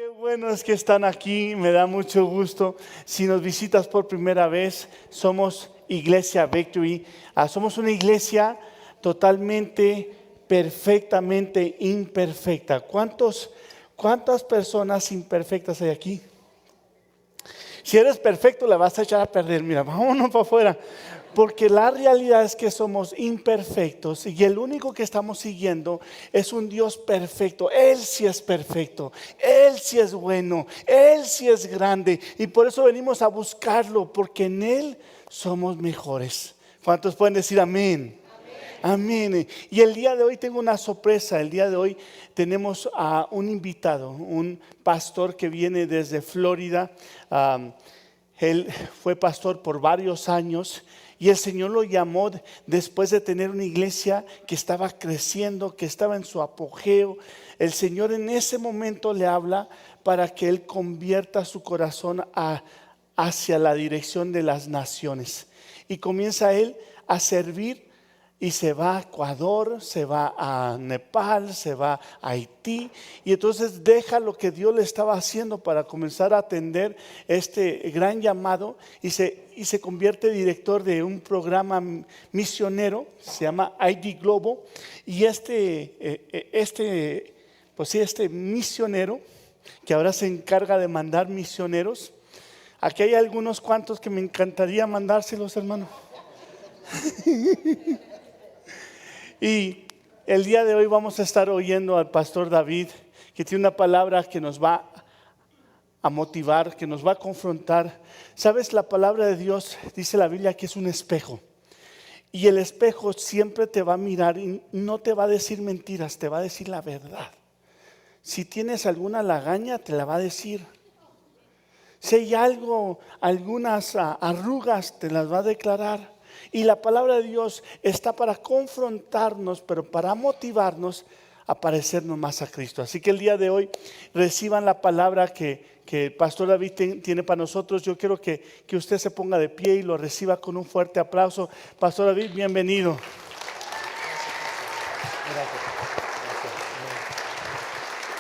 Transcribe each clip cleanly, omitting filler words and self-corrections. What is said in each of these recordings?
Qué bueno es que están aquí, me da mucho gusto. Si nos visitas por primera vez, somos Iglesia Victory. Somos una iglesia totalmente, perfectamente imperfecta. ¿Cuántas personas imperfectas hay aquí? Si eres perfecto, la vas a echar a perder. Mira, vámonos para afuera. Porque la realidad es que somos imperfectos y el único que estamos siguiendo es un Dios perfecto. Él sí es perfecto, Él sí es bueno, Él sí es grande. Y por eso venimos a buscarlo, porque en Él somos mejores. ¿Cuántos pueden decir amén? Amén. Y el día de hoy tengo una sorpresa. El día de hoy tenemos a un invitado, un pastor que viene desde Florida. Él fue pastor por varios años y el Señor lo llamó después de tener una iglesia que estaba creciendo, que estaba en su apogeo. El Señor en ese momento le habla para que Él convierta su corazón hacia la dirección de las naciones. Y comienza Él a servir. Y se va a Ecuador, se va a Nepal, se va a Haití. Y entonces deja lo que Dios le estaba haciendo para comenzar a atender este gran llamado. Y se convierte director de un programa misionero, se llama ID Global. Y este misionero, que ahora se encarga de mandar misioneros. Aquí hay algunos cuantos que me encantaría mandárselos, hermano. Y el día de hoy vamos a estar oyendo al pastor David, que tiene una palabra que nos va a motivar, que nos va a confrontar. Sabes, la palabra de Dios, dice la Biblia, que es un espejo. Y el espejo siempre te va a mirar y no te va a decir mentiras, te va a decir la verdad. Si tienes alguna lagaña, te la va a decir. Si hay algo, algunas arrugas, te las va a declarar. Y la palabra de Dios está para confrontarnos, pero para motivarnos a parecernos más a Cristo. Así que el día de hoy reciban la palabra que el pastor David tiene para nosotros. Yo quiero que usted se ponga de pie y lo reciba con un fuerte aplauso. Pastor David, bienvenido.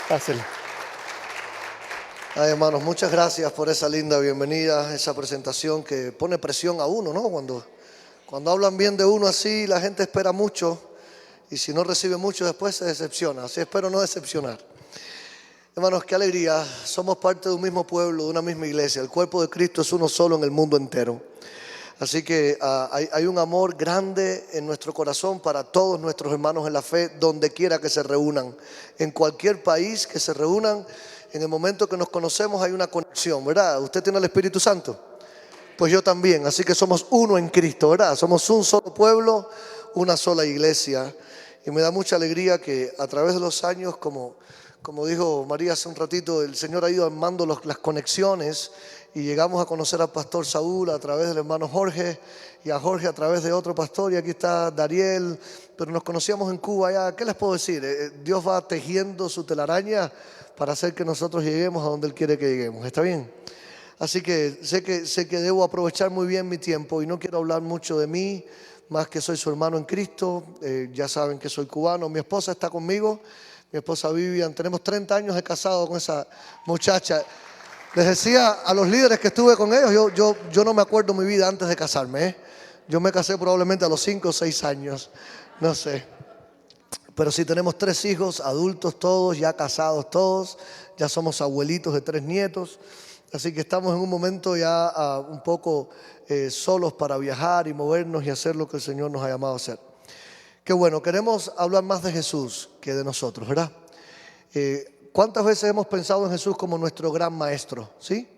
Pásale. Ay, hermanos, muchas gracias por esa linda bienvenida, esa presentación que pone presión a uno, ¿no? Cuando hablan bien de uno así, la gente espera mucho y si no recibe mucho después se decepciona. Así espero no decepcionar. Hermanos, qué alegría. Somos parte de un mismo pueblo, de una misma iglesia. El cuerpo de Cristo es uno solo en el mundo entero. Así que hay un amor grande en nuestro corazón para todos nuestros hermanos en la fe, donde quiera que se reúnan. En cualquier país que se reúnan, en el momento que nos conocemos hay una conexión, ¿verdad? ¿Usted tiene el Espíritu Santo? Pues yo también, así que somos uno en Cristo, ¿verdad? Somos un solo pueblo, una sola iglesia. Y me da mucha alegría que a través de los años, como dijo María hace un ratito, el Señor ha ido armando las conexiones y llegamos a conocer al pastor Saúl a través del hermano Jorge y a Jorge a través de otro pastor, y aquí está Dariel, pero nos conocíamos en Cuba ya. ¿Qué les puedo decir? Dios va tejiendo su telaraña para hacer que nosotros lleguemos a donde Él quiere que lleguemos. ¿Está bien? Así que sé que debo aprovechar muy bien mi tiempo y no quiero hablar mucho de mí, más que soy su hermano en Cristo. Ya saben que soy cubano. Mi esposa está conmigo, mi esposa Vivian. Tenemos 30 años de casado con esa muchacha. Les decía a los líderes que estuve con ellos, yo no me acuerdo mi vida antes de casarme. Yo me casé probablemente a los 5 o 6 años, no sé. Pero sí tenemos 3 hijos, adultos todos, ya casados todos, ya somos abuelitos de 3 nietos. Así que estamos en un momento ya un poco solos para viajar y movernos y hacer lo que el Señor nos ha llamado a hacer. Qué bueno, queremos hablar más de Jesús que de nosotros, ¿verdad? ¿Cuántas veces hemos pensado en Jesús como nuestro gran maestro? ¿Sí?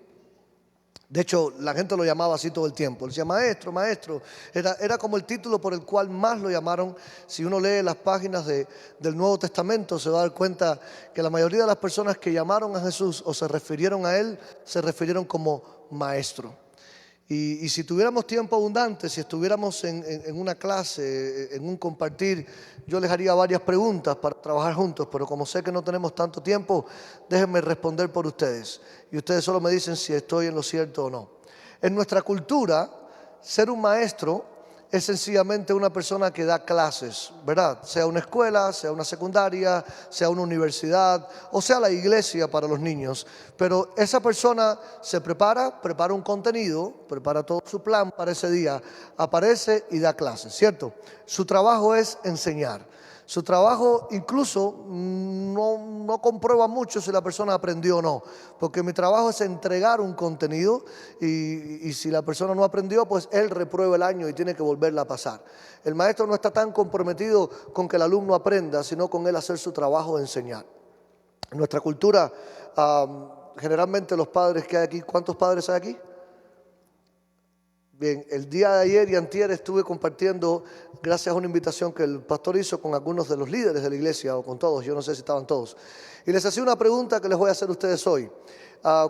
De hecho, la gente lo llamaba así todo el tiempo. Él decía, maestro, maestro. Era como el título por el cual más lo llamaron. Si uno lee las páginas del Nuevo Testamento, se va a dar cuenta que la mayoría de las personas que llamaron a Jesús o se refirieron a Él, se refirieron como maestro. Y si tuviéramos tiempo abundante, si estuviéramos en una clase, en un compartir, yo les haría varias preguntas para trabajar juntos, pero como sé que no tenemos tanto tiempo, déjenme responder por ustedes. Y ustedes solo me dicen si estoy en lo cierto o no. En nuestra cultura, ser un maestro es sencillamente una persona que da clases, ¿verdad? Sea una escuela, sea una secundaria, sea una universidad o sea la iglesia para los niños. Pero esa persona se prepara un contenido, prepara todo su plan para ese día, aparece y da clases, ¿cierto? Su trabajo es enseñar. Su trabajo incluso no comprueba mucho si la persona aprendió o no, porque mi trabajo es entregar un contenido y si la persona no aprendió, pues él reprueba el año y tiene que volverla a pasar. El maestro no está tan comprometido con que el alumno aprenda, sino con él hacer su trabajo de enseñar. En nuestra cultura, generalmente los padres que hay aquí, ¿cuántos padres hay aquí? Bien, el día de ayer y antier estuve compartiendo, gracias a una invitación que el pastor hizo con algunos de los líderes de la iglesia, o con todos, yo no sé si estaban todos, y les hacía una pregunta que les voy a hacer a ustedes hoy.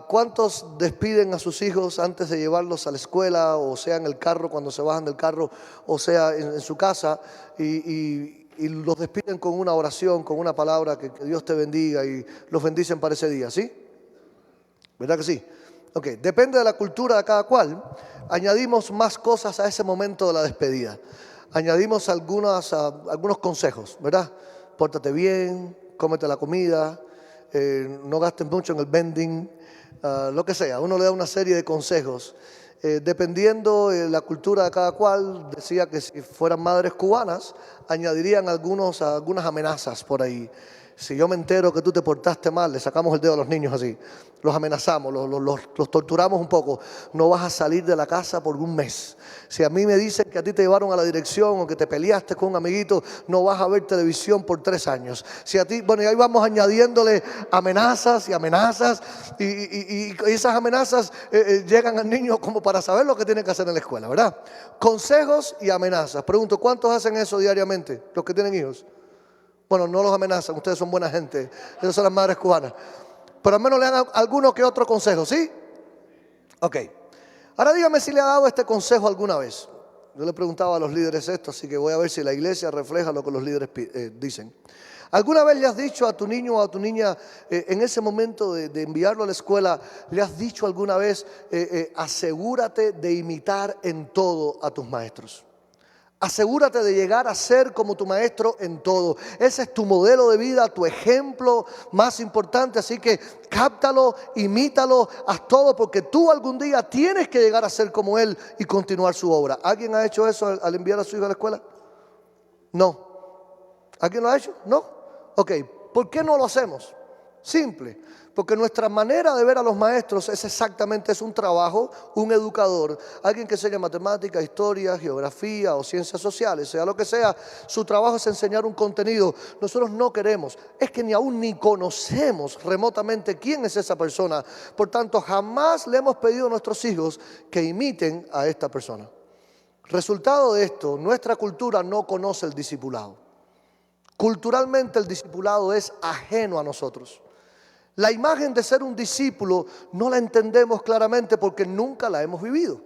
¿Cuántos despiden a sus hijos antes de llevarlos a la escuela, o sea en el carro cuando se bajan del carro, o sea en su casa, y los despiden con una oración, con una palabra, que Dios te bendiga, y los bendicen para ese día, ¿sí? ¿Verdad que sí? Ok, depende de la cultura de cada cual. Añadimos más cosas a ese momento de la despedida. Añadimos algunos consejos, ¿verdad? Pórtate bien, cómete la comida, no gastes mucho en el vending, lo que sea. Uno le da una serie de consejos. Dependiendo de la cultura de cada cual, decía que si fueran madres cubanas, añadirían algunas amenazas por ahí. Si yo me entero que tú te portaste mal, le sacamos el dedo a los niños así, los amenazamos, los torturamos un poco. No vas a salir de la casa por un mes. Si a mí me dicen que a ti te llevaron a la dirección o que te peleaste con un amiguito, no vas a ver televisión por 3 años. Si a ti, bueno, y ahí vamos añadiéndole amenazas y amenazas, y esas amenazas llegan al niño como para saber lo que tiene que hacer en la escuela, ¿verdad? Consejos y amenazas. Pregunto, ¿cuántos hacen eso diariamente, los que tienen hijos? Bueno, no los amenazan, ustedes son buena gente, esas son las madres cubanas. Pero al menos le dan alguno que otro consejo, ¿sí? Ok. Ahora dígame si le ha dado este consejo alguna vez. Yo le preguntaba a los líderes esto, así que voy a ver si la iglesia refleja lo que los líderes dicen. ¿Alguna vez le has dicho a tu niño o a tu niña, en ese momento de enviarlo a la escuela, le has dicho alguna vez, asegúrate de imitar en todo a tus maestros? Asegúrate de llegar a ser como tu maestro en todo. Ese es tu modelo de vida, tu ejemplo más importante. Así que cáptalo, imítalo, haz todo, porque tú algún día tienes que llegar a ser como él y continuar su obra. ¿Alguien ha hecho eso al enviar a su hijo a la escuela? No. ¿Alguien lo ha hecho? No. Ok, ¿por qué no lo hacemos? Simple, porque nuestra manera de ver a los maestros es exactamente, es un trabajo, un educador, alguien que enseña matemática, historia, geografía o ciencias sociales, sea lo que sea, su trabajo es enseñar un contenido. Nosotros no queremos, es que ni conocemos remotamente quién es esa persona, por tanto jamás le hemos pedido a nuestros hijos que imiten a esta persona. Resultado de esto, nuestra cultura no conoce el discipulado. Culturalmente el discipulado es ajeno a nosotros. La imagen de ser un discípulo no la entendemos claramente porque nunca la hemos vivido.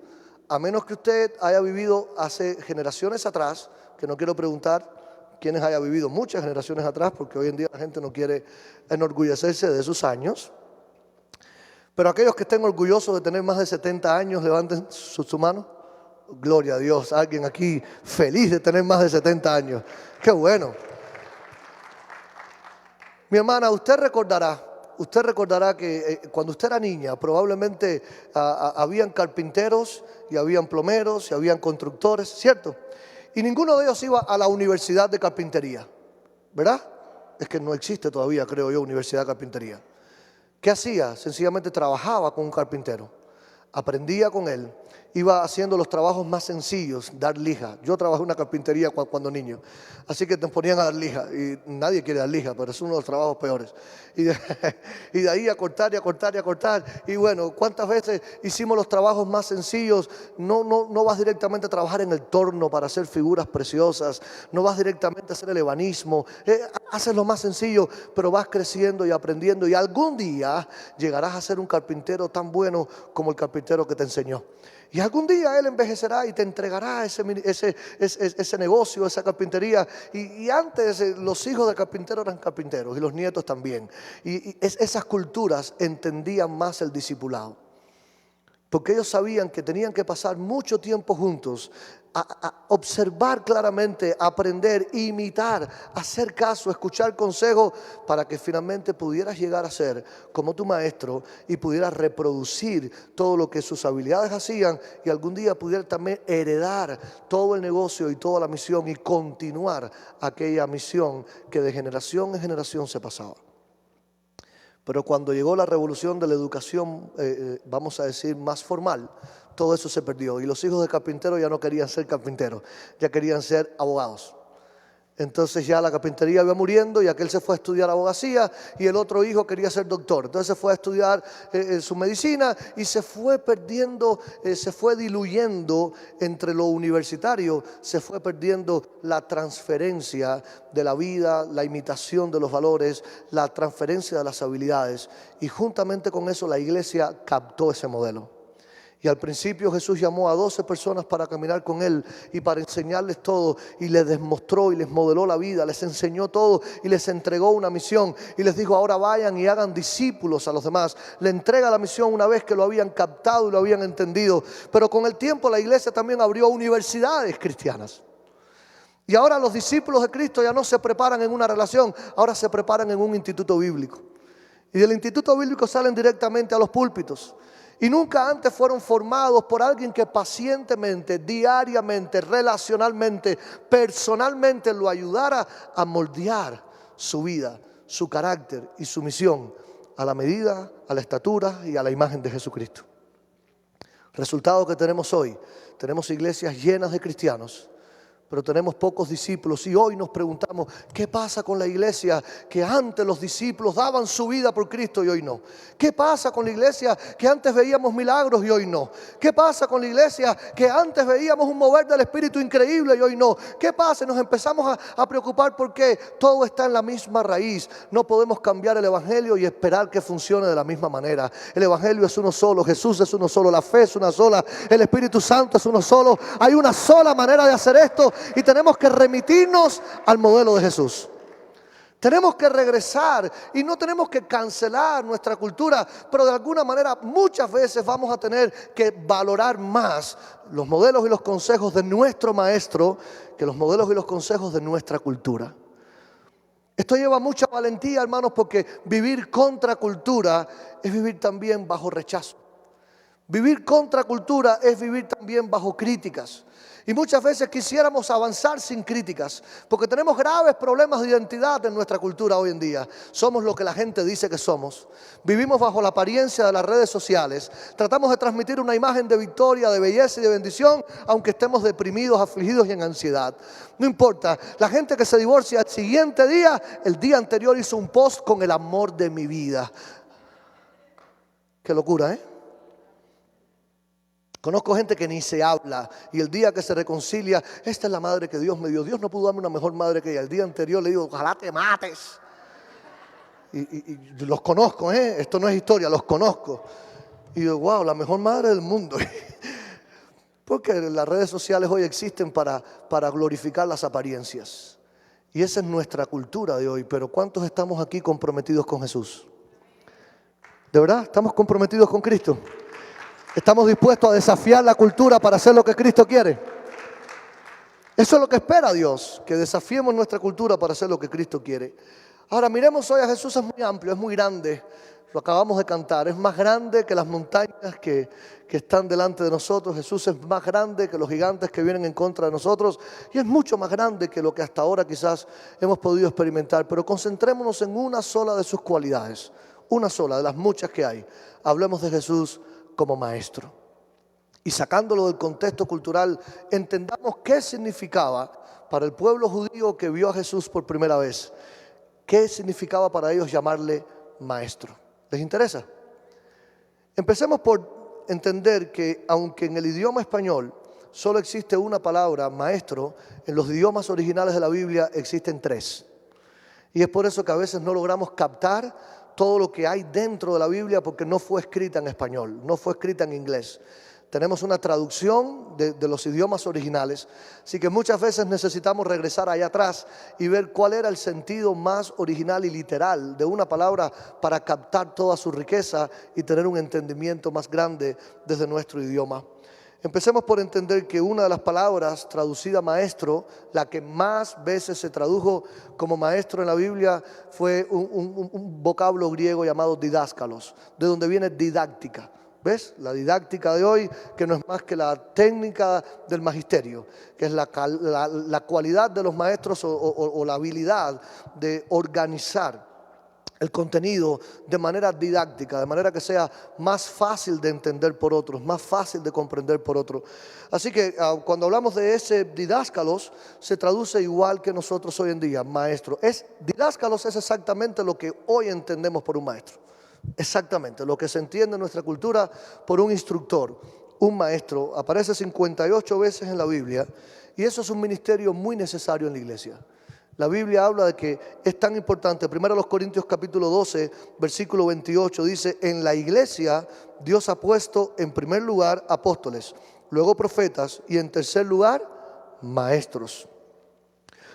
A menos que usted haya vivido hace generaciones atrás, que no quiero preguntar quiénes haya vivido muchas generaciones atrás, porque hoy en día la gente no quiere enorgullecerse de sus años. Pero aquellos que estén orgullosos de tener más de 70 años, levanten su mano. Gloria a Dios, alguien aquí feliz de tener más de 70 años. ¡Qué bueno! Mi hermana, usted recordará que cuando usted era niña probablemente habían carpinteros y habían plomeros y habían constructores, ¿cierto? Y ninguno de ellos iba a la universidad de carpintería, ¿verdad? Es que no existe todavía, creo yo, universidad de carpintería. ¿Qué hacía? Sencillamente trabajaba con un carpintero, aprendía con él, iba haciendo los trabajos más sencillos, dar lija. Yo trabajé en una carpintería cuando niño, así que te ponían a dar lija, y nadie quiere dar lija, pero es uno de los trabajos peores. Y de ahí a cortar y a cortar y a cortar. Y bueno, ¿cuántas veces hicimos los trabajos más sencillos? No vas directamente a trabajar en el torno para hacer figuras preciosas, no vas directamente a hacer el ebanismo, haces lo más sencillo, pero vas creciendo y aprendiendo, y algún día llegarás a ser un carpintero tan bueno como el carpintero que te enseñó. Y algún día él envejecerá y te entregará ese negocio, esa carpintería. Y antes los hijos del carpintero eran carpinteros y los nietos también. Y esas culturas entendían más el discipulado. porque ellos sabían que tenían que pasar mucho tiempo juntos, a observar claramente, a aprender, imitar, hacer caso, escuchar consejos, para que finalmente pudieras llegar a ser como tu maestro y pudieras reproducir todo lo que sus habilidades hacían, y algún día pudieras también heredar todo el negocio y toda la misión y continuar aquella misión que de generación en generación se pasaba. Pero cuando llegó la revolución de la educación, vamos a decir, más formal, todo eso se perdió. Y los hijos de carpinteros ya no querían ser carpinteros, ya querían ser abogados. Entonces ya la carpintería iba muriendo y aquel se fue a estudiar abogacía y el otro hijo quería ser doctor. Entonces se fue a estudiar su medicina y se fue perdiendo, se fue diluyendo entre lo universitario, se fue perdiendo la transferencia de la vida, la imitación de los valores, la transferencia de las habilidades. Y juntamente con eso la iglesia captó ese modelo. Y al principio Jesús llamó a 12 personas para caminar con Él y para enseñarles todo, y les demostró y les modeló la vida, les enseñó todo y les entregó una misión y les dijo: ahora vayan y hagan discípulos a los demás. Le entrega la misión una vez que lo habían captado y lo habían entendido. Pero con el tiempo la iglesia también abrió universidades cristianas. Y ahora los discípulos de Cristo ya no se preparan en una relación, ahora se preparan en un instituto bíblico. Y del instituto bíblico salen directamente a los púlpitos. Y nunca antes fueron formados por alguien que pacientemente, diariamente, relacionalmente, personalmente lo ayudara a moldear su vida, su carácter y su misión a la medida, a la estatura y a la imagen de Jesucristo. Resultado que tenemos hoy: tenemos iglesias llenas de cristianos, pero tenemos pocos discípulos. Y hoy nos preguntamos: ¿qué pasa con la iglesia que antes los discípulos daban su vida por Cristo y hoy no? ¿Qué pasa con la iglesia que antes veíamos milagros y hoy no? ¿Qué pasa con la iglesia que antes veíamos un mover del Espíritu increíble y hoy no? ¿Qué pasa? Nos empezamos a preocupar porque todo está en la misma raíz. No podemos cambiar el evangelio y esperar que funcione de la misma manera. El evangelio es uno solo, Jesús es uno solo, la fe es una sola, el Espíritu Santo es uno solo. Hay una sola manera de hacer esto. Y tenemos que remitirnos al modelo de Jesús. Tenemos que regresar y no tenemos que cancelar nuestra cultura, pero de alguna manera muchas veces vamos a tener que valorar más los modelos y los consejos de nuestro maestro que los modelos y los consejos de nuestra cultura. Esto lleva mucha valentía, hermanos, porque vivir contra cultura es vivir también bajo rechazo. Vivir contra cultura es vivir también bajo críticas. Y muchas veces quisiéramos avanzar sin críticas, porque tenemos graves problemas de identidad en nuestra cultura hoy en día. Somos lo que la gente dice que somos. Vivimos bajo la apariencia de las redes sociales. Tratamos de transmitir una imagen de victoria, de belleza y de bendición, aunque estemos deprimidos, afligidos y en ansiedad. No importa, la gente que se divorcia el siguiente día, el día anterior hizo un post con el amor de mi vida. Qué locura, ¿eh? Conozco gente que ni se habla y el día que se reconcilia: esta es la madre que Dios me dio. Dios no pudo darme una mejor madre que ella. El día anterior le digo: ojalá te mates. Y los conozco, ¿eh? Esto no es historia, los conozco. Y digo: wow, la mejor madre del mundo. Porque las redes sociales hoy existen para glorificar las apariencias. Y esa es nuestra cultura de hoy. Pero ¿cuántos estamos aquí comprometidos con Jesús? ¿De verdad? ¿Estamos comprometidos con Cristo? ¿Estamos dispuestos a desafiar la cultura para hacer lo que Cristo quiere? Eso es lo que espera Dios, que desafiemos nuestra cultura para hacer lo que Cristo quiere. Ahora miremos hoy a Jesús. Es muy amplio, es muy grande. Lo acabamos de cantar. Es más grande que las montañas que están delante de nosotros. Jesús es más grande que los gigantes que vienen en contra de nosotros. Y es mucho más grande que lo que hasta ahora quizás hemos podido experimentar. Pero concentrémonos en una sola de sus cualidades. Una sola de las muchas que hay. Hablemos de Jesús como maestro. Y sacándolo del contexto cultural, entendamos qué significaba para el pueblo judío que vio a Jesús por primera vez. ¿Qué significaba para ellos llamarle maestro? ¿Les interesa? Empecemos por entender que aunque en el idioma español solo existe una palabra, maestro, en los idiomas originales de la Biblia existen 3. Y es por eso que a veces no logramos captar todo lo que hay dentro de la Biblia, porque no fue escrita en español, no fue escrita en inglés. tenemos una traducción de los idiomas originales. Así que muchas veces necesitamos regresar allá atrás y ver cuál era el sentido más original y literal de una palabra para captar toda su riqueza y tener un entendimiento más grande desde nuestro idioma. Empecemos por entender que una de las palabras traducida maestro, la que más veces se tradujo como maestro en la Biblia, fue un vocablo griego llamado didáskalos, de donde viene didáctica. ¿Ves? La didáctica de hoy, que no es más que la técnica del magisterio, que es la cualidad de los maestros o la habilidad de organizar el contenido de manera didáctica, de manera que sea más fácil de entender por otros, más fácil de comprender por otros. Así que cuando hablamos de ese didáscalos, se traduce igual que nosotros hoy en día, maestro. Didáscalos es exactamente lo que hoy entendemos por un maestro. Exactamente, lo que se entiende en nuestra cultura por un instructor, un maestro. Aparece 58 veces en la Biblia y eso es un ministerio muy necesario en la iglesia. La Biblia habla de que es tan importante. Primero los Corintios capítulo 12, versículo 28 dice: en la iglesia Dios ha puesto en primer lugar apóstoles, luego profetas y en tercer lugar maestros.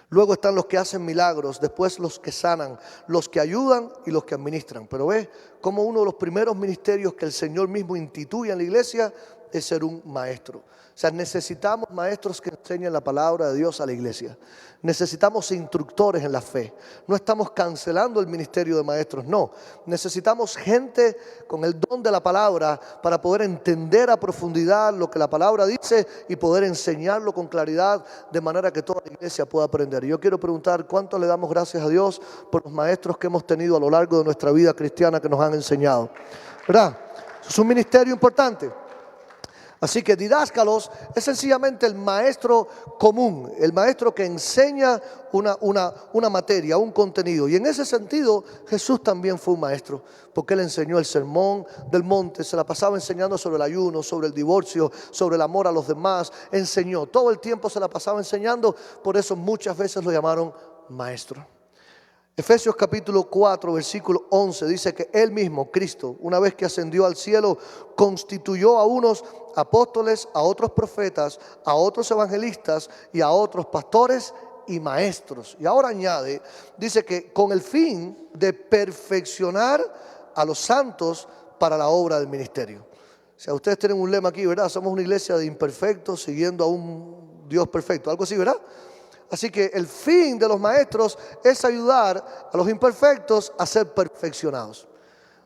Luego están los que hacen milagros, después los que sanan, los que ayudan y los que administran. Pero ve cómo uno de los primeros ministerios que el Señor mismo instituye en la iglesia es ser un maestro. O sea, necesitamos maestros que enseñen la palabra de Dios a la iglesia. Necesitamos instructores en la fe. No estamos cancelando el ministerio de maestros, no. Necesitamos gente con el don de la palabra para poder entender a profundidad lo que la palabra dice y poder enseñarlo con claridad de manera que toda la iglesia pueda aprender. Y yo quiero preguntar, ¿cuánto le damos gracias a Dios por los maestros que hemos tenido a lo largo de nuestra vida cristiana que nos han enseñado? ¿Verdad? Es un ministerio importante. Así que didáscalos es sencillamente el maestro común, el maestro que enseña una materia, un contenido. Y en ese sentido Jesús también fue un maestro, porque Él enseñó el sermón del monte, se la pasaba enseñando sobre el ayuno, sobre el divorcio, sobre el amor a los demás. Enseñó, todo el tiempo se la pasaba enseñando, por eso muchas veces lo llamaron maestro. Efesios capítulo 4, versículo 11 dice que Él mismo, Cristo, una vez que ascendió al cielo, constituyó a unos apóstoles, a otros profetas, a otros evangelistas y a otros pastores y maestros. Y ahora añade, dice que con el fin de perfeccionar a los santos para la obra del ministerio. O sea, ustedes tienen un lema aquí, ¿verdad? Somos una iglesia de imperfectos siguiendo a un Dios perfecto, algo así, ¿verdad? Así que el fin de los maestros es ayudar a los imperfectos a ser perfeccionados.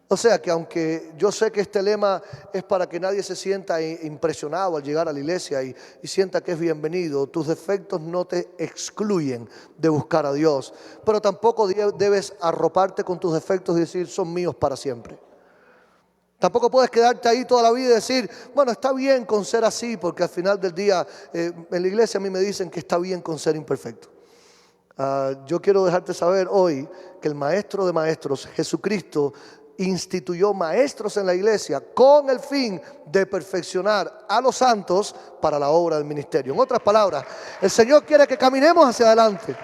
O sea que aunque yo sé que este lema es para que nadie se sienta impresionado al llegar a la iglesia y sienta que es bienvenido, tus defectos no te excluyen de buscar a Dios. Pero tampoco debes arroparte con tus defectos y decir son míos para siempre. Tampoco puedes quedarte ahí toda la vida y decir, bueno, está bien con ser así, porque al final del día en la iglesia a mí me dicen que está bien con ser imperfecto. Yo quiero dejarte saber hoy que el maestro de maestros, Jesucristo, instituyó maestros en la iglesia con el fin de perfeccionar a los santos para la obra del ministerio. En otras palabras, el Señor quiere que caminemos hacia adelante.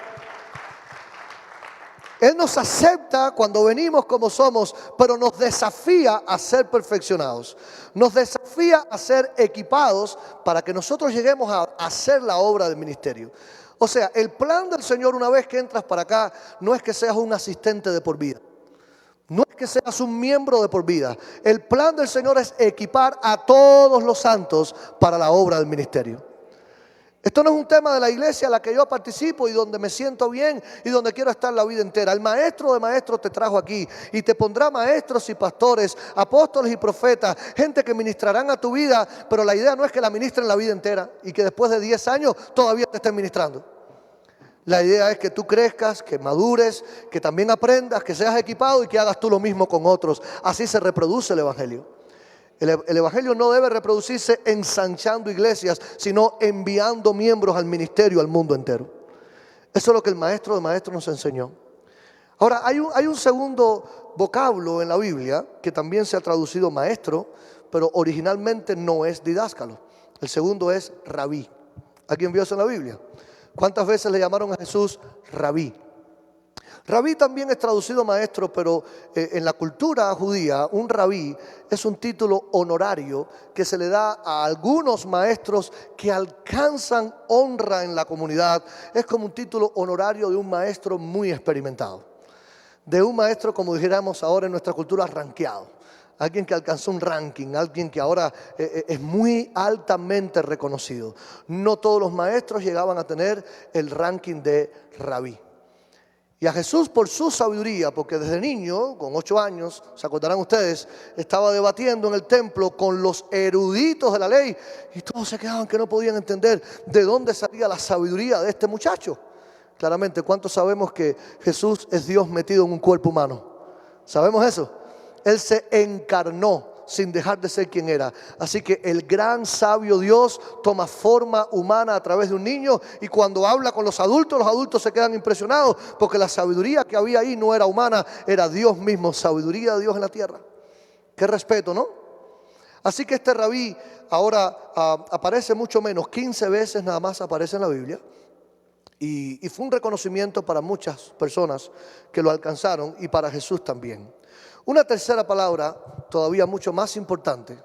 Él nos acepta cuando venimos como somos, pero nos desafía a ser perfeccionados. Nos desafía a ser equipados para que nosotros lleguemos a hacer la obra del ministerio. O sea, el plan del Señor una vez que entras para acá no es que seas un asistente de por vida. No es que seas un miembro de por vida. El plan del Señor es equipar a todos los santos para la obra del ministerio. Esto no es un tema de la iglesia a la que yo participo y donde me siento bien y donde quiero estar la vida entera. El maestro de maestros te trajo aquí y te pondrá maestros y pastores, apóstoles y profetas, gente que ministrarán a tu vida, pero la idea no es que la ministren la vida entera y que después de 10 años todavía te estén ministrando. La idea es que tú crezcas, que madures, que también aprendas, que seas equipado y que hagas tú lo mismo con otros. Así se reproduce el evangelio. El evangelio no debe reproducirse ensanchando iglesias, sino enviando miembros al ministerio, al mundo entero. Eso es lo que el maestro de maestros nos enseñó. Ahora, hay un segundo vocablo en la Biblia que también se ha traducido maestro, pero originalmente no es didáscalo. El segundo es rabí. ¿Alguien vio eso en la Biblia? ¿Cuántas veces le llamaron a Jesús rabí? Rabí también es traducido maestro, pero en la cultura judía un rabí es un título honorario que se le da a algunos maestros que alcanzan honra en la comunidad. Es como un título honorario de un maestro muy experimentado, de un maestro, como dijéramos ahora en nuestra cultura, rankeado. Alguien que alcanzó un ranking, alguien que ahora es muy altamente reconocido. No todos los maestros llegaban a tener el ranking de rabí. Y a Jesús, por su sabiduría, porque desde niño, con 8 años, se acordarán ustedes, estaba debatiendo en el templo con los eruditos de la ley y todos se quedaban que no podían entender de dónde salía la sabiduría de este muchacho. Claramente, ¿cuántos sabemos que Jesús es Dios metido en un cuerpo humano? ¿Sabemos eso? Él se encarnó sin dejar de ser quien era. Así que el gran sabio Dios toma forma humana a través de un niño, y cuando habla con los adultos se quedan impresionados porque la sabiduría que había ahí no era humana, era Dios mismo, sabiduría de Dios en la tierra. Qué respeto, ¿no? Así que este rabí ahora aparece mucho menos, 15 veces nada más aparece en la Biblia. Y fue un reconocimiento para muchas personas que lo alcanzaron, y para Jesús también. Una tercera palabra, todavía mucho más importante,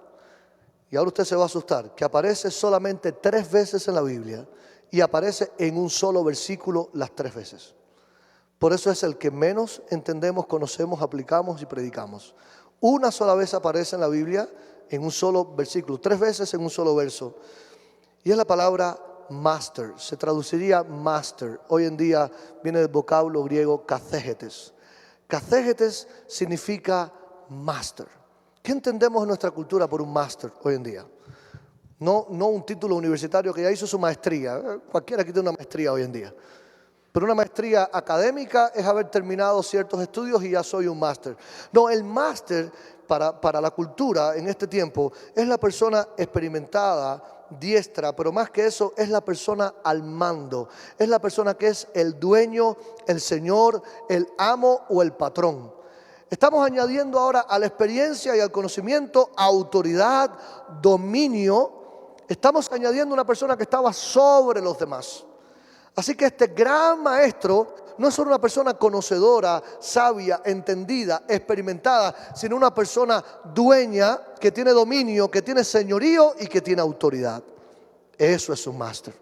y ahora usted se va a asustar, que aparece solamente 3 veces en la Biblia y aparece en un solo versículo las 3 veces. Por eso es el que menos entendemos, conocemos, aplicamos y predicamos. Una sola vez aparece en la Biblia en un solo versículo, 3 veces en un solo verso, y es la palabra master. Se traduciría master. Hoy en día viene del vocablo griego kathegetes. Kathegetes significa master. ¿Qué entendemos en nuestra cultura por un master hoy en día? No un título universitario que ya hizo su maestría. Cualquiera que tiene una maestría hoy en día. Pero una maestría académica es haber terminado ciertos estudios y ya soy un máster. No, el máster para la cultura en este tiempo es la persona experimentada, diestra, pero más que eso es la persona al mando. Es la persona que es el dueño, el señor, el amo o el patrón. Estamos añadiendo ahora a la experiencia y al conocimiento autoridad, dominio. Estamos añadiendo una persona que estaba sobre los demás. Así que este gran maestro no es solo una persona conocedora, sabia, entendida, experimentada, sino una persona dueña que tiene dominio, que tiene señorío y que tiene autoridad. Eso es un máster.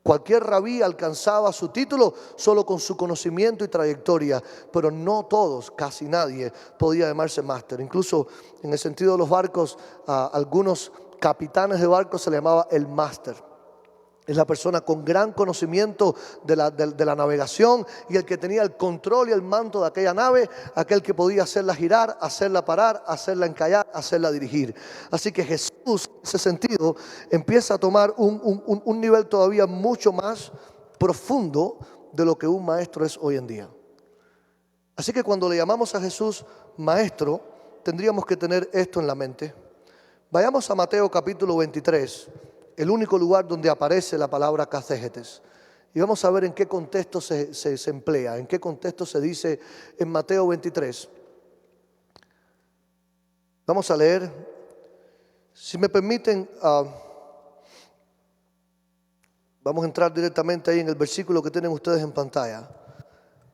Cualquier rabí alcanzaba su título solo con su conocimiento y trayectoria, pero no todos, casi nadie, podía llamarse máster. Incluso en el sentido de los barcos, a algunos capitanes de barcos se le llamaba el máster. Es la persona con gran conocimiento de la navegación y el que tenía el control y el manto de aquella nave, aquel que podía hacerla girar, hacerla parar, hacerla encallar, hacerla dirigir. Así que Jesús, en ese sentido, empieza a tomar un nivel todavía mucho más profundo de lo que un maestro es hoy en día. Así que cuando le llamamos a Jesús maestro, tendríamos que tener esto en la mente. Vayamos a Mateo capítulo 23. El único lugar donde aparece la palabra kathegetes. Y vamos a ver en qué contexto se emplea, en qué contexto se dice en Mateo 23. Vamos a leer, si me permiten, vamos a entrar directamente ahí en el versículo que tienen ustedes en pantalla.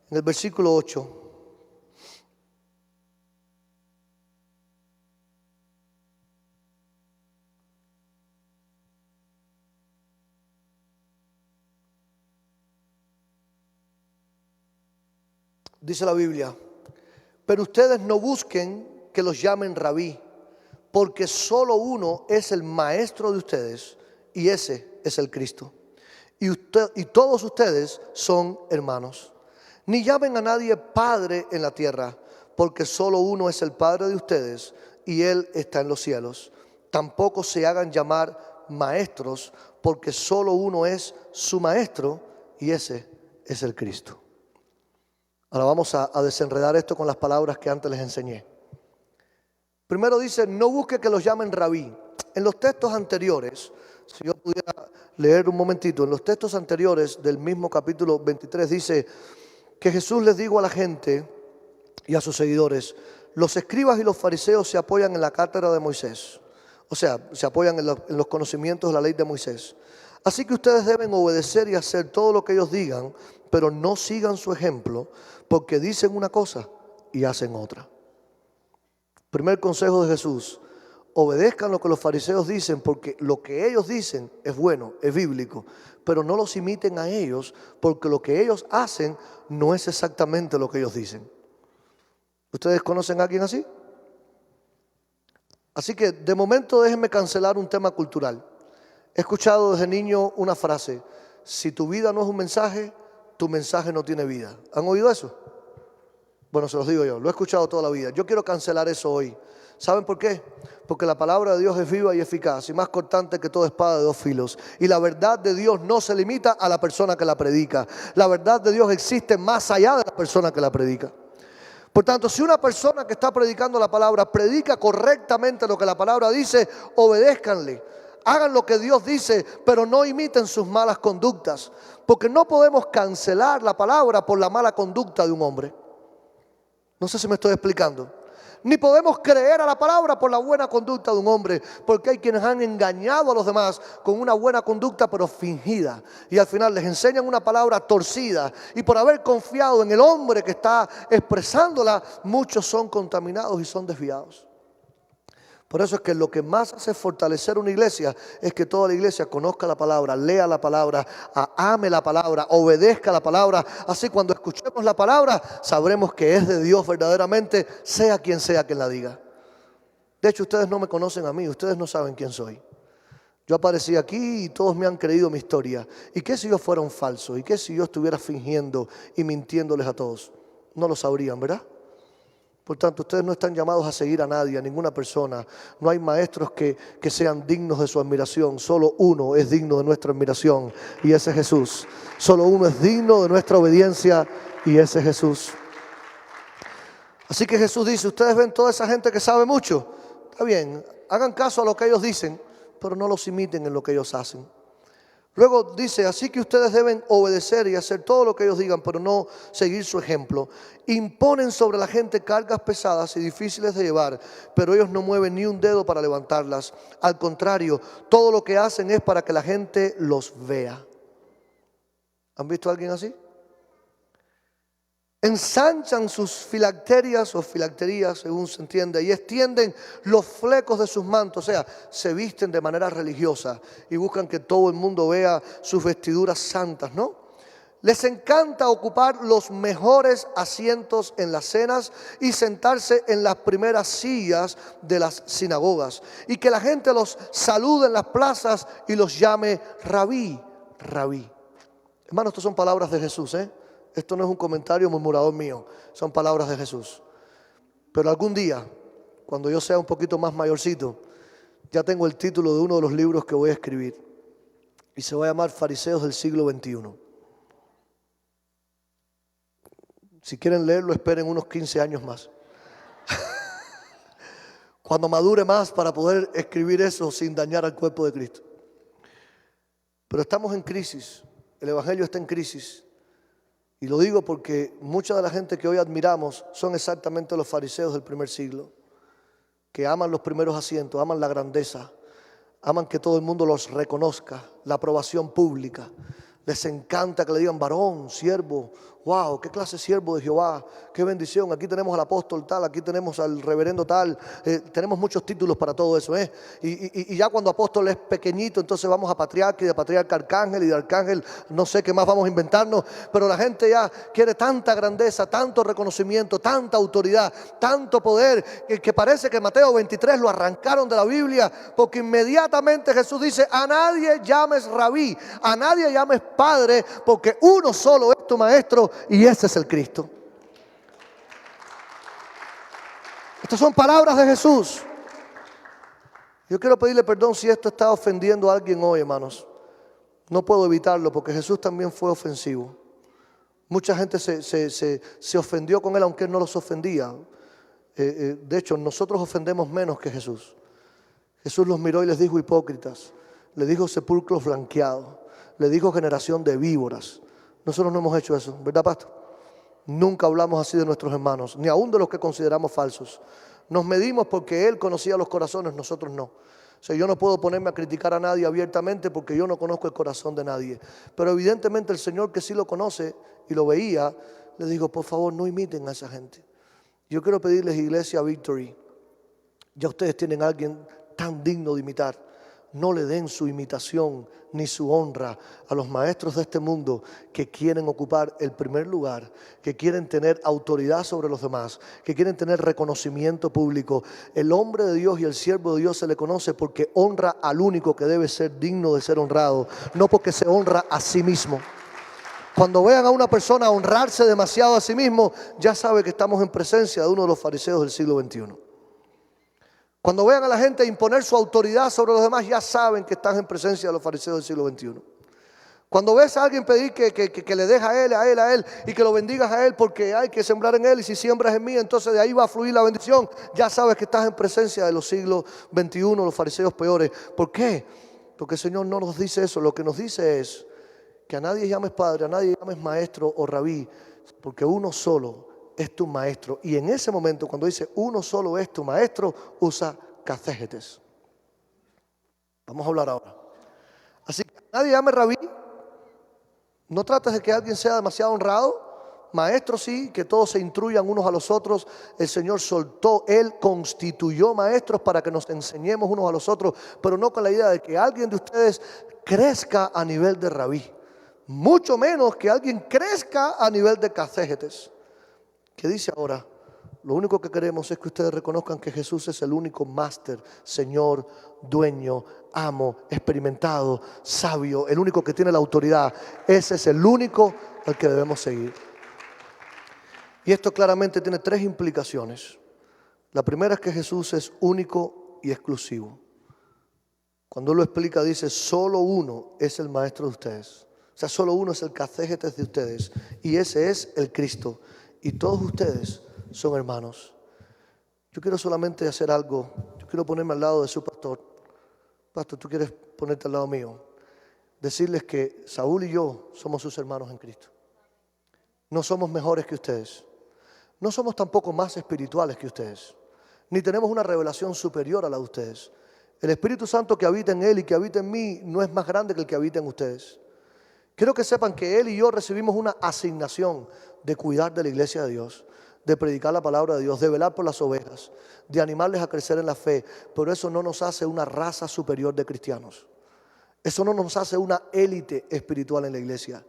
En el versículo 8. Dice la Biblia, pero ustedes no busquen que los llamen rabí, porque solo uno es el maestro de ustedes, y ese es el Cristo. Y todos ustedes son hermanos. Ni llamen a nadie padre en la tierra, porque solo uno es el Padre de ustedes, y Él está en los cielos. Tampoco se hagan llamar maestros, porque solo uno es su maestro, y ese es el Cristo. Ahora vamos a desenredar esto con las palabras que antes les enseñé. Primero dice, no busque que los llamen rabí. En los textos anteriores, si yo pudiera leer un momentito, en los textos anteriores del mismo capítulo 23 dice que Jesús les dijo a la gente y a sus seguidores, los escribas y los fariseos se apoyan en la cátedra de Moisés. O sea, se apoyan en los conocimientos de la ley de Moisés. Así que ustedes deben obedecer y hacer todo lo que ellos digan, pero no sigan su ejemplo, porque dicen una cosa y hacen otra. Primer consejo de Jesús: obedezcan lo que los fariseos dicen, porque lo que ellos dicen es bueno, es bíblico, pero no los imiten a ellos, porque lo que ellos hacen no es exactamente lo que ellos dicen. ¿Ustedes conocen a alguien así? Así que de momento déjenme cancelar un tema cultural. He escuchado desde niño una frase: si tu vida no es un mensaje, tu mensaje no tiene vida. ¿Han oído eso? Bueno, se los digo yo, lo he escuchado toda la vida. Yo quiero cancelar eso hoy. ¿Saben por qué? Porque la palabra de Dios es viva y eficaz y más cortante que toda espada de dos filos. Y la verdad de Dios no se limita a la persona que la predica. La verdad de Dios existe más allá de la persona que la predica. Por tanto, si una persona que está predicando la palabra predica correctamente lo que la palabra dice, obedézcanle. Hagan lo que Dios dice, pero no imiten sus malas conductas. Porque no podemos cancelar la palabra por la mala conducta de un hombre. No sé si me estoy explicando. Ni podemos creer a la palabra por la buena conducta de un hombre, porque hay quienes han engañado a los demás con una buena conducta pero fingida, y al final les enseñan una palabra torcida, y por haber confiado en el hombre que está expresándola, muchos son contaminados y son desviados. Por eso es que lo que más hace fortalecer una iglesia es que toda la iglesia conozca la palabra, lea la palabra, ame la palabra, obedezca la palabra. Así cuando escuchemos la palabra sabremos que es de Dios verdaderamente, sea quien la diga. De hecho, ustedes no me conocen a mí, ustedes no saben quién soy. Yo aparecí aquí y todos me han creído mi historia. ¿Y qué si yo fuera un falso? ¿Y qué si yo estuviera fingiendo y mintiéndoles a todos? No lo sabrían, ¿verdad? Por tanto, ustedes no están llamados a seguir a nadie, a ninguna persona. No hay maestros que sean dignos de su admiración. Solo uno es digno de nuestra admiración, y ese es Jesús. Solo uno es digno de nuestra obediencia, y ese es Jesús. Así que Jesús dice: ustedes ven toda esa gente que sabe mucho. Está bien, hagan caso a lo que ellos dicen, pero no los imiten en lo que ellos hacen. Luego dice: así que ustedes deben obedecer y hacer todo lo que ellos digan, pero no seguir su ejemplo. Imponen sobre la gente cargas pesadas y difíciles de llevar, pero ellos no mueven ni un dedo para levantarlas. Al contrario, todo lo que hacen es para que la gente los vea. ¿Han visto a alguien así? Ensanchan sus filacterias o filacterías, según se entiende, y extienden los flecos de sus mantos, o sea, se visten de manera religiosa y buscan que todo el mundo vea sus vestiduras santas, ¿no? Les encanta ocupar los mejores asientos en las cenas y sentarse en las primeras sillas de las sinagogas, y que la gente los salude en las plazas y los llame rabí, rabí. Hermanos, estas son palabras de Jesús, ¿eh? Esto no es un comentario murmurador mío, son palabras de Jesús. Pero algún día, cuando yo sea un poquito más mayorcito, ya tengo el título de uno de los libros que voy a escribir, y se va a llamar Fariseos del siglo XXI. Si quieren leerlo, esperen unos 15 años más. Cuando madure más para poder escribir eso sin dañar al cuerpo de Cristo. Pero estamos en crisis, el Evangelio está en crisis. Y lo digo porque mucha de la gente que hoy admiramos son exactamente los fariseos del primer siglo, que aman los primeros asientos, aman la grandeza, aman que todo el mundo los reconozca, la aprobación pública. Les encanta que le digan varón, siervo. Wow, qué clase de siervo de Jehová, qué bendición. Aquí tenemos al apóstol tal, aquí tenemos al reverendo tal. Tenemos muchos títulos para todo eso. Y ya cuando apóstol es pequeñito, entonces vamos a patriarca, y de patriarca arcángel, y de arcángel no sé qué más vamos a inventarnos. Pero la gente ya quiere tanta grandeza, tanto reconocimiento, tanta autoridad, tanto poder, que parece que Mateo 23 lo arrancaron de la Biblia, porque inmediatamente Jesús dice: a nadie llames rabí, a nadie llames padre, porque uno solo es tu maestro, y ese es el Cristo. Estas son palabras de Jesús. Yo quiero pedirle perdón si esto está ofendiendo a alguien hoy, hermanos. No puedo evitarlo porque Jesús también fue ofensivo. Mucha gente se ofendió con él, aunque él no los ofendía. De hecho, nosotros ofendemos menos que Jesús. Jesús los miró y les dijo hipócritas, le dijo sepulcros blanqueados, le dijo generación de víboras. Nosotros no hemos hecho eso, ¿verdad, pastor? Nunca hablamos así de nuestros hermanos, ni aún de los que consideramos falsos. Nos medimos porque Él conocía los corazones, nosotros no. O sea, yo no puedo ponerme a criticar a nadie abiertamente porque yo no conozco el corazón de nadie. Pero evidentemente el Señor, que sí lo conoce y lo veía, le dijo, por favor, no imiten a esa gente. Yo quiero pedirles, Iglesia Victory, ya ustedes tienen a alguien tan digno de imitar. No le den su imitación ni su honra a los maestros de este mundo que quieren ocupar el primer lugar, que quieren tener autoridad sobre los demás, que quieren tener reconocimiento público. El hombre de Dios y el siervo de Dios se le conoce porque honra al único que debe ser digno de ser honrado, no porque se honra a sí mismo. Cuando vean a una persona honrarse demasiado a sí mismo, ya sabe que estamos en presencia de uno de los fariseos del siglo XXI. Cuando vean a la gente imponer su autoridad sobre los demás, ya saben que están en presencia de los fariseos del siglo XXI. Cuando ves a alguien pedir que le deje a él y que lo bendigas a él porque hay que sembrar en él y si siembras en mí, entonces de ahí va a fluir la bendición, ya sabes que estás en presencia de los siglos XXI, los fariseos peores. ¿Por qué? Porque el Señor no nos dice eso, lo que nos dice es que a nadie llames padre, a nadie llames maestro o rabí, porque uno solo es tu maestro. Y en ese momento, cuando dice uno solo es tu maestro, usa catégetes. Vamos a hablar ahora. Así que nadie llame rabí. No trates de que alguien sea demasiado honrado. Maestro sí, que todos se instruyan unos a los otros. El Señor soltó, Él constituyó maestros para que nos enseñemos unos a los otros, pero no con la idea de que alguien de ustedes crezca a nivel de rabí. Mucho menos que alguien crezca a nivel de catégetes. ¿Qué dice ahora? Lo único que queremos es que ustedes reconozcan que Jesús es el único máster, Señor, dueño, amo, experimentado, sabio, el único que tiene la autoridad. Ese es el único al que debemos seguir. Y esto claramente tiene tres implicaciones. La primera es que Jesús es único y exclusivo. Cuando Él lo explica, dice, solo uno es el maestro de ustedes. O sea, solo uno es el catégetes de ustedes. Y ese es el Cristo. Y todos ustedes son hermanos. Yo quiero solamente hacer algo. Yo quiero ponerme al lado de su pastor. Pastor, ¿tú quieres ponerte al lado mío? Decirles que Saúl y yo somos sus hermanos en Cristo. No somos mejores que ustedes. No somos tampoco más espirituales que ustedes. Ni tenemos una revelación superior a la de ustedes. El Espíritu Santo que habita en Él y que habita en mí no es más grande que el que habita en ustedes. Quiero que sepan que Él y yo recibimos una asignación de cuidar de la iglesia de Dios, de predicar la palabra de Dios, de velar por las ovejas, de animarles a crecer en la fe. Pero eso no nos hace una raza superior de cristianos. Eso no nos hace una élite espiritual en la iglesia.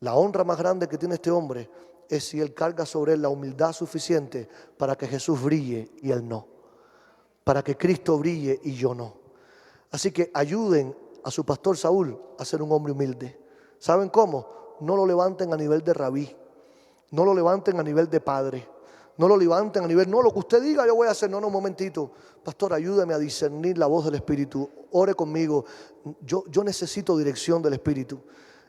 La honra más grande que tiene este hombre es si él carga sobre él la humildad suficiente para que Jesús brille y él no. Para que Cristo brille y yo no. Así que ayuden a su pastor Saúl a ser un hombre humilde. ¿Saben cómo? No lo levanten a nivel de rabí. No lo levanten a nivel de padre. No lo levanten a nivel, no, lo que usted diga yo voy a hacer. No, un momentito. Pastor, ayúdame a discernir la voz del Espíritu. Ore conmigo. Yo necesito dirección del Espíritu.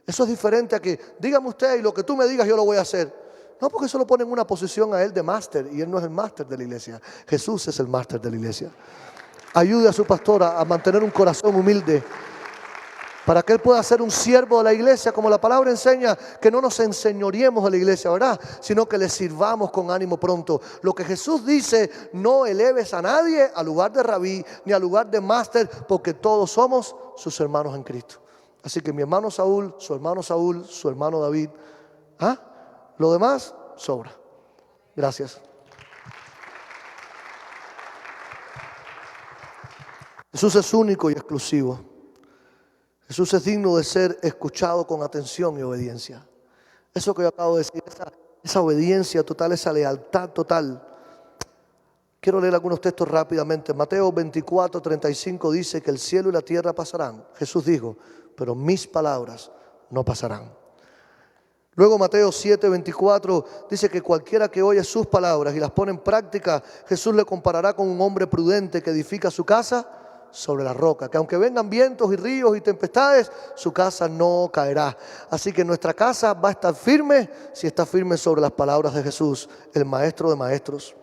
Eso es diferente a que, dígame usted y lo que tú me digas yo lo voy a hacer. No, porque eso lo pone en una posición a él de máster y él no es el máster de la iglesia. Jesús es el máster de la iglesia. Ayude a su pastora a mantener un corazón humilde para que él pueda ser un siervo de la iglesia, como la palabra enseña, que no nos enseñoreemos de la iglesia, ¿verdad? Sino que le sirvamos con ánimo pronto. Lo que Jesús dice, no eleves a nadie al lugar de rabí ni al lugar de máster, porque todos somos sus hermanos en Cristo. Así que mi hermano Saúl, su hermano David, lo demás sobra. Gracias. Jesús es único y exclusivo. Jesús es digno de ser escuchado con atención y obediencia. Eso que yo acabo de decir, esa obediencia total, esa lealtad total. Quiero leer algunos textos rápidamente. Mateo 24:35 dice que el cielo y la tierra pasarán. Jesús dijo, pero mis palabras no pasarán. Luego Mateo 7:24 dice que cualquiera que oye sus palabras y las pone en práctica, Jesús le comparará con un hombre prudente que edifica su casa sobre la roca, que aunque vengan vientos y ríos y tempestades, su casa no caerá. Así que nuestra casa va a estar firme si está firme sobre las palabras de Jesús, el maestro de maestros.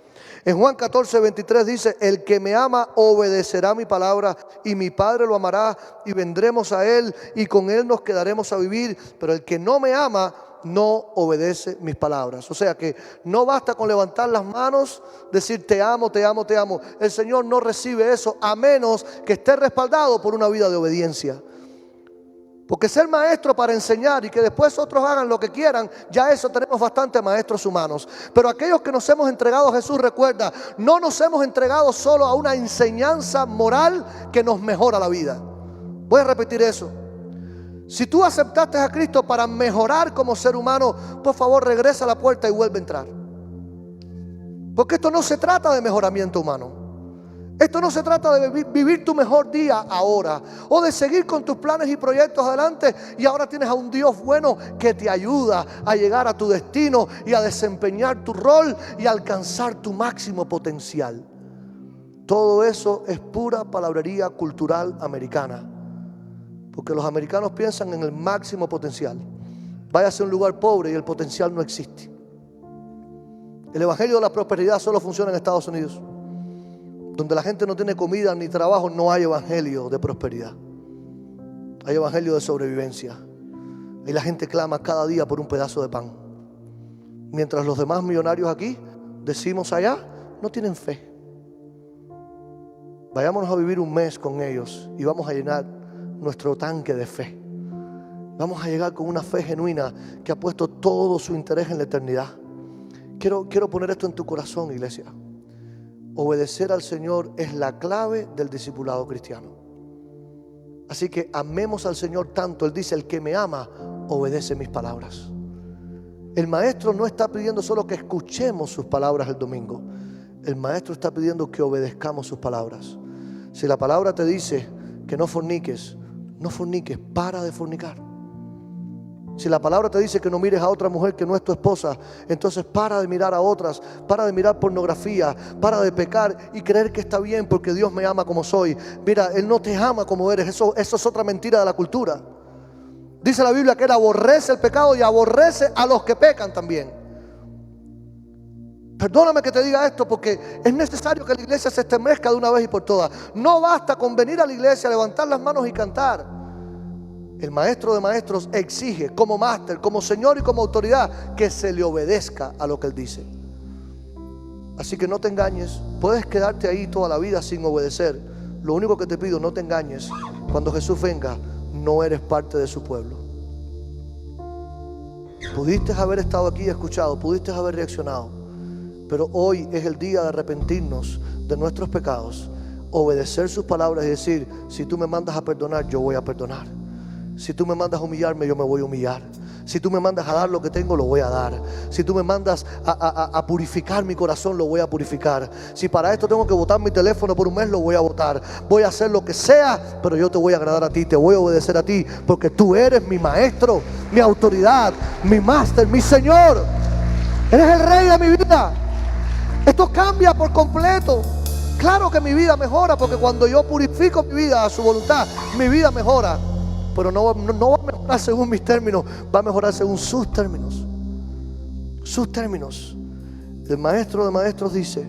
En Juan 14:23 dice, el que me ama obedecerá mi palabra y mi Padre lo amará y vendremos a él y con él nos quedaremos a vivir. Pero el que no me ama no obedece mis palabras. O sea que no basta con levantar las manos, decir te amo, te amo, te amo. El Señor no recibe eso a menos que esté respaldado por una vida de obediencia. Porque ser maestro para enseñar y que después otros hagan lo que quieran, ya eso tenemos bastantes maestros humanos. Pero aquellos que nos hemos entregado a Jesús, recuerda, no nos hemos entregado solo a una enseñanza moral que nos mejora la vida. Voy a repetir eso. Si tú aceptaste a Cristo para mejorar como ser humano, por favor regresa a la puerta y vuelve a entrar. Porque esto no se trata de mejoramiento humano. Esto no se trata de vivir tu mejor día ahora, o de seguir con tus planes y proyectos adelante, y ahora tienes a un Dios bueno que te ayuda a llegar a tu destino y a desempeñar tu rol y a alcanzar tu máximo potencial. Todo eso es pura palabrería cultural americana, porque los americanos piensan en el máximo potencial. Váyase a un lugar pobre y el potencial no existe. El evangelio de la prosperidad solo funciona en Estados Unidos. Donde la gente no tiene comida ni trabajo, no hay evangelio de prosperidad. Hay evangelio de sobrevivencia. Y la gente clama cada día por un pedazo de pan. Mientras los demás millonarios aquí, decimos allá, no tienen fe. Vayámonos a vivir un mes con ellos y vamos a llenar nuestro tanque de fe. Vamos a llegar con una fe genuina que ha puesto todo su interés en la eternidad. Quiero poner esto en tu corazón, iglesia. Obedecer al Señor es la clave del discipulado cristiano. Así que amemos al Señor tanto. Él dice, el que me ama, obedece mis palabras. El maestro no está pidiendo solo que escuchemos sus palabras el domingo. El maestro está pidiendo que obedezcamos sus palabras. Si la palabra te dice que no forniques, para de fornicar. Si la palabra te dice que no mires a otra mujer que no es tu esposa, entonces para de mirar a otras, para de mirar pornografía, para de pecar y creer que está bien porque Dios me ama como soy. Mira, Él no te ama como eres, eso es otra mentira de la cultura. Dice la Biblia que Él aborrece el pecado y aborrece a los que pecan también. Perdóname que te diga esto porque es necesario que la iglesia se estremezca de una vez y por todas. No basta con venir a la iglesia, levantar las manos y cantar. El maestro de maestros exige como máster, como señor y como autoridad que se le obedezca a lo que Él dice. Así que no te engañes. Puedes quedarte ahí toda la vida sin obedecer. Lo único que te pido, no te engañes. Cuando Jesús venga, no eres parte de su pueblo. Pudiste haber estado aquí y escuchado, pudiste haber reaccionado, pero hoy es el día de arrepentirnos de nuestros pecados, obedecer sus palabras y decir, si tú me mandas a perdonar, yo voy a perdonar. Si tú me mandas a humillarme, yo me voy a humillar. Si tú me mandas a dar lo que tengo, lo voy a dar. Si tú me mandas a purificar mi corazón, lo voy a purificar. Si para esto tengo que botar mi teléfono por un mes, lo voy a botar. Voy a hacer lo que sea, pero yo te voy a agradar a ti, te voy a obedecer a ti, porque tú eres mi maestro, mi autoridad, mi máster, mi Señor. Eres el rey de mi vida. Esto cambia por completo. Claro que mi vida mejora, porque cuando yo purifico mi vida a su voluntad, mi vida mejora. Pero no va a mejorar según mis términos, va a mejorar según sus términos. Sus términos. El maestro de maestros dice,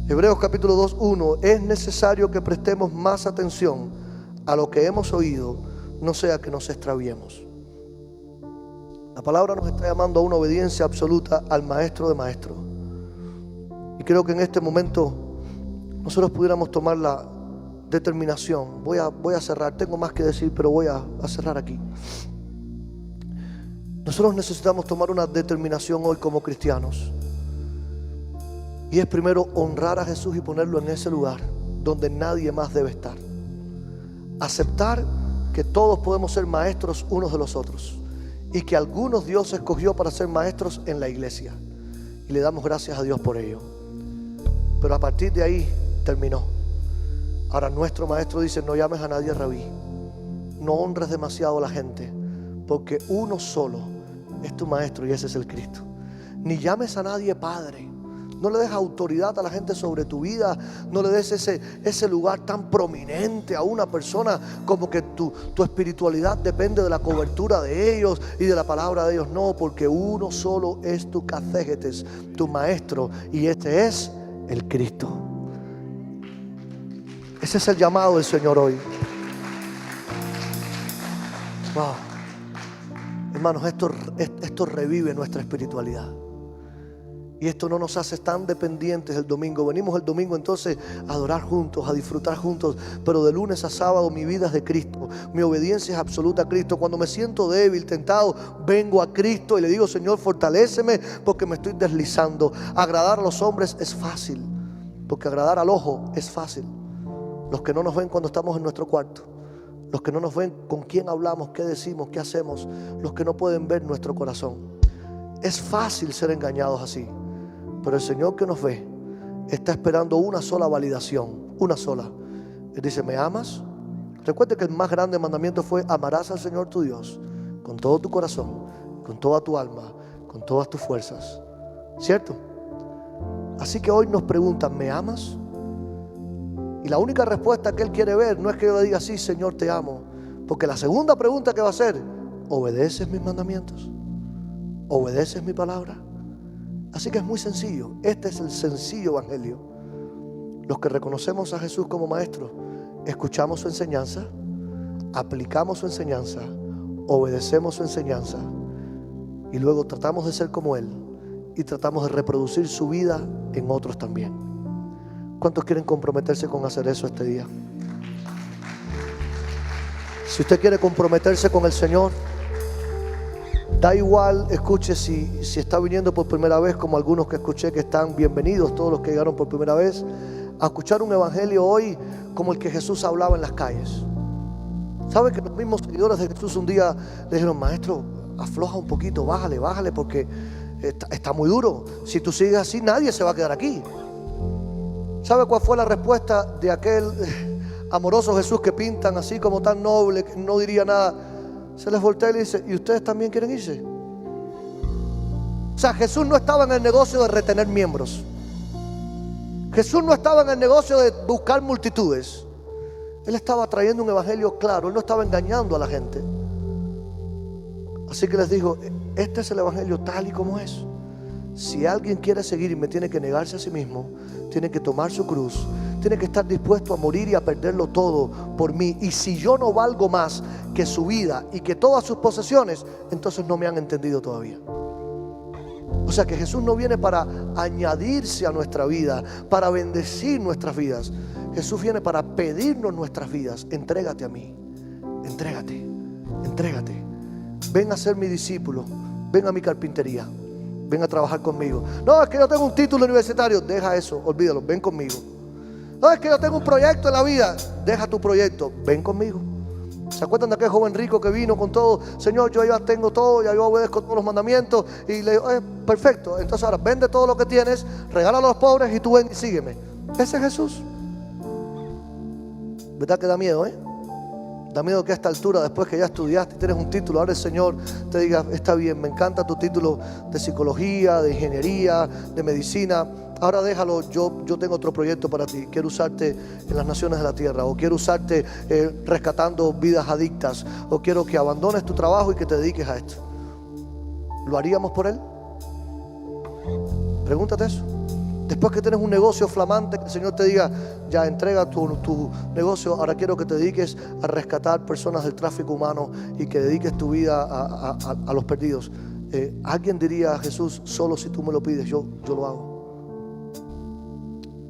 Hebreos capítulo 2:1, es necesario que prestemos más atención a lo que hemos oído, no sea que nos extraviemos. La palabra nos está llamando a una obediencia absoluta al maestro de maestros. Y creo que en este momento nosotros pudiéramos tomar la determinación. Voy a cerrar, tengo más que decir, pero voy a cerrar aquí. Nosotros necesitamos tomar una determinación hoy como cristianos. Y es primero honrar a Jesús y ponerlo en ese lugar donde nadie más debe estar. Aceptar que todos podemos ser maestros unos de los otros y que algunos Dios escogió para ser maestros en la iglesia. Y le damos gracias a Dios por ello. Pero a partir de ahí terminó. Ahora nuestro maestro dice, no llames a nadie rabí, no honres demasiado a la gente, porque uno solo es tu maestro y ese es el Cristo. Ni llames a nadie padre, no le des autoridad a la gente sobre tu vida, no le des ese lugar tan prominente a una persona como que tu espiritualidad depende de la cobertura de ellos y de la palabra de ellos. No, porque uno solo es tu catequetes, tu maestro, y este es el Cristo. Ese es el llamado del Señor hoy. Wow. Hermanos, esto revive nuestra espiritualidad. Y esto no nos hace tan dependientes el domingo. Venimos el domingo entonces a adorar juntos, a disfrutar juntos. Pero de lunes a sábado mi vida es de Cristo. Mi obediencia es absoluta a Cristo. Cuando me siento débil, tentado, vengo a Cristo y le digo: Señor, fortaléceme porque me estoy deslizando. Agradar a los hombres es fácil, porque agradar al ojo es fácil. Los que no nos ven cuando estamos en nuestro cuarto, los que no nos ven con quién hablamos, qué decimos, qué hacemos, los que no pueden ver nuestro corazón. Es fácil ser engañados así. Pero el Señor que nos ve está esperando una sola validación, una sola. Él dice: ¿me amas? Recuerde que el más grande mandamiento fue: amarás al Señor tu Dios con todo tu corazón, con toda tu alma, con todas tus fuerzas. ¿Cierto? Así que hoy nos preguntan: ¿me amas? Y la única respuesta que Él quiere ver no es que yo le diga: sí, Señor, te amo. Porque la segunda pregunta que va a hacer: ¿obedeces mis mandamientos? ¿Obedeces mi palabra? Así que es muy sencillo. Este es el sencillo evangelio. Los que reconocemos a Jesús como maestro, escuchamos su enseñanza, aplicamos su enseñanza, obedecemos su enseñanza y luego tratamos de ser como Él y tratamos de reproducir su vida en otros también. ¿Cuántos quieren comprometerse con hacer eso este día? Si usted quiere comprometerse con el Señor, da igual, escuche, si está viniendo por primera vez, como algunos que escuché que están bienvenidos, todos los que llegaron por primera vez, a escuchar un evangelio hoy como el que Jesús hablaba en las calles. ¿Sabe que los mismos seguidores de Jesús un día le dijeron: maestro, afloja un poquito, bájale porque está muy duro. Si tú sigues así, nadie se va a quedar aquí. ¿Sabe cuál fue la respuesta de aquel amoroso Jesús que pintan así como tan noble, que no diría nada? Se les voltea y le dice: ¿y ustedes también quieren irse? O sea, Jesús no estaba en el negocio de retener miembros. Jesús no estaba en el negocio de buscar multitudes. Él estaba trayendo un evangelio claro. Él no estaba engañando a la gente. Así que les digo: este es el evangelio tal y como es. Si alguien quiere seguirme, tiene que negarse a sí mismo, tiene que tomar su cruz, tiene que estar dispuesto a morir y a perderlo todo por mí. Y si yo no valgo más que su vida y que todas sus posesiones, entonces no me han entendido todavía. O sea que Jesús no viene para añadirse a nuestra vida, para bendecir nuestras vidas. Jesús viene para pedirnos nuestras vidas. Entrégate a mí, entrégate. Ven a ser mi discípulo, ven a mi carpintería, ven a trabajar conmigo. No, es que yo tengo un título universitario. Deja eso, olvídalo, ven conmigo. No, es que yo tengo un proyecto en la vida. Deja tu proyecto, ven conmigo. ¿Se acuerdan de aquel joven rico que vino con todo? Señor, yo ya tengo todo, ya yo obedezco todos los mandamientos. Y le digo: perfecto, entonces ahora vende todo lo que tienes, regala a los pobres y tú ven y sígueme. Ese es Jesús. ¿Verdad que da miedo, Da miedo que a esta altura, después que ya estudiaste y tienes un título, ahora el Señor te diga: está bien, me encanta tu título de psicología, de ingeniería, de medicina, ahora déjalo, yo tengo otro proyecto para ti. Quiero usarte en las naciones de la tierra, o quiero usarte rescatando vidas adictas, o quiero que abandones tu trabajo y que te dediques a esto. ¿Lo haríamos por Él? Pregúntate eso. Después que tienes un negocio flamante, que el Señor te diga: ya entrega tu negocio, ahora quiero que te dediques a rescatar personas del tráfico humano y que dediques tu vida a los perdidos. Alguien diría a Jesús: solo si tú me lo pides, yo lo hago.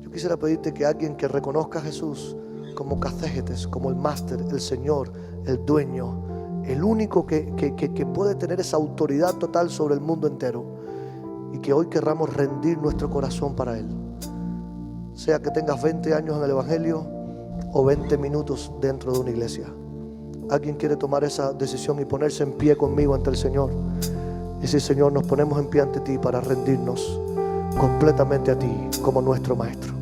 Yo quisiera pedirte que alguien que reconozca a Jesús como Cacégetes, como el máster, el Señor, el dueño, el único que puede tener esa autoridad total sobre el mundo entero, y que hoy querramos rendir nuestro corazón para Él. Sea que tengas 20 años en el evangelio o 20 minutos dentro de una iglesia. ¿Alguien quiere tomar esa decisión y ponerse en pie conmigo ante el Señor? Y decir: Señor, nos ponemos en pie ante ti para rendirnos completamente a ti como nuestro maestro.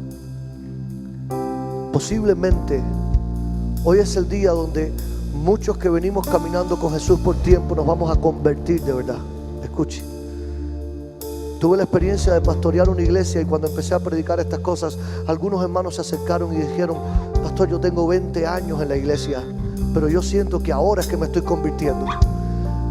Posiblemente hoy es el día donde muchos que venimos caminando con Jesús por tiempo nos vamos a convertir de verdad. Escuche. Tuve la experiencia de pastorear una iglesia y cuando empecé a predicar estas cosas, algunos hermanos se acercaron y dijeron: pastor, yo tengo 20 años en la iglesia, pero yo siento que ahora es que me estoy convirtiendo.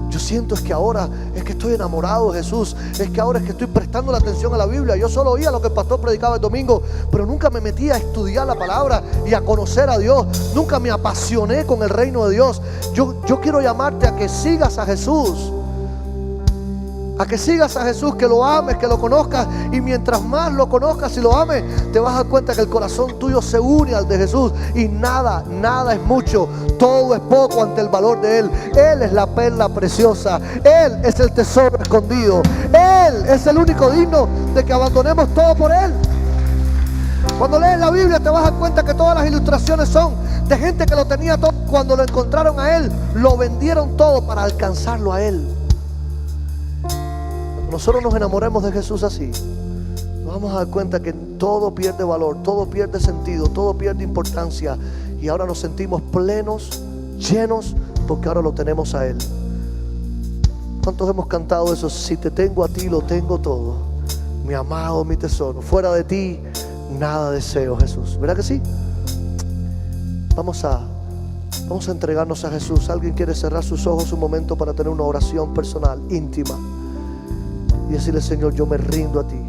Yo siento es que ahora es que estoy enamorado de Jesús, es que ahora es que estoy prestando la atención a la Biblia. Yo solo oía lo que el pastor predicaba el domingo, pero nunca me metí a estudiar la palabra y a conocer a Dios. Nunca me apasioné con el reino de Dios. Yo quiero llamarte a que sigas a Jesús, a que sigas a Jesús, que lo ames, que lo conozcas. Y mientras más lo conozcas y lo ames, te vas a dar cuenta que el corazón tuyo se une al de Jesús. Y nada es mucho, todo es poco ante el valor de Él. Él es la perla preciosa, Él es el tesoro escondido, Él es el único digno de que abandonemos todo por Él. Cuando lees la Biblia te vas a dar cuenta que todas las ilustraciones son de gente que lo tenía todo. Cuando lo encontraron a Él, lo vendieron todo para alcanzarlo a Él. Cuando nosotros nos enamoremos de Jesús así, nos vamos a dar cuenta que todo pierde valor, todo pierde sentido, todo pierde importancia. Y ahora nos sentimos plenos, llenos, porque ahora lo tenemos a Él. ¿Cuántos hemos cantado eso? Si te tengo a ti, lo tengo todo. Mi amado, mi tesoro. Fuera de ti, nada deseo, Jesús. ¿Verdad que sí? Vamos a entregarnos a Jesús. ¿Alguien quiere cerrar sus ojos un momento para tener una oración personal, íntima? Y decirle: Señor, yo me rindo a ti.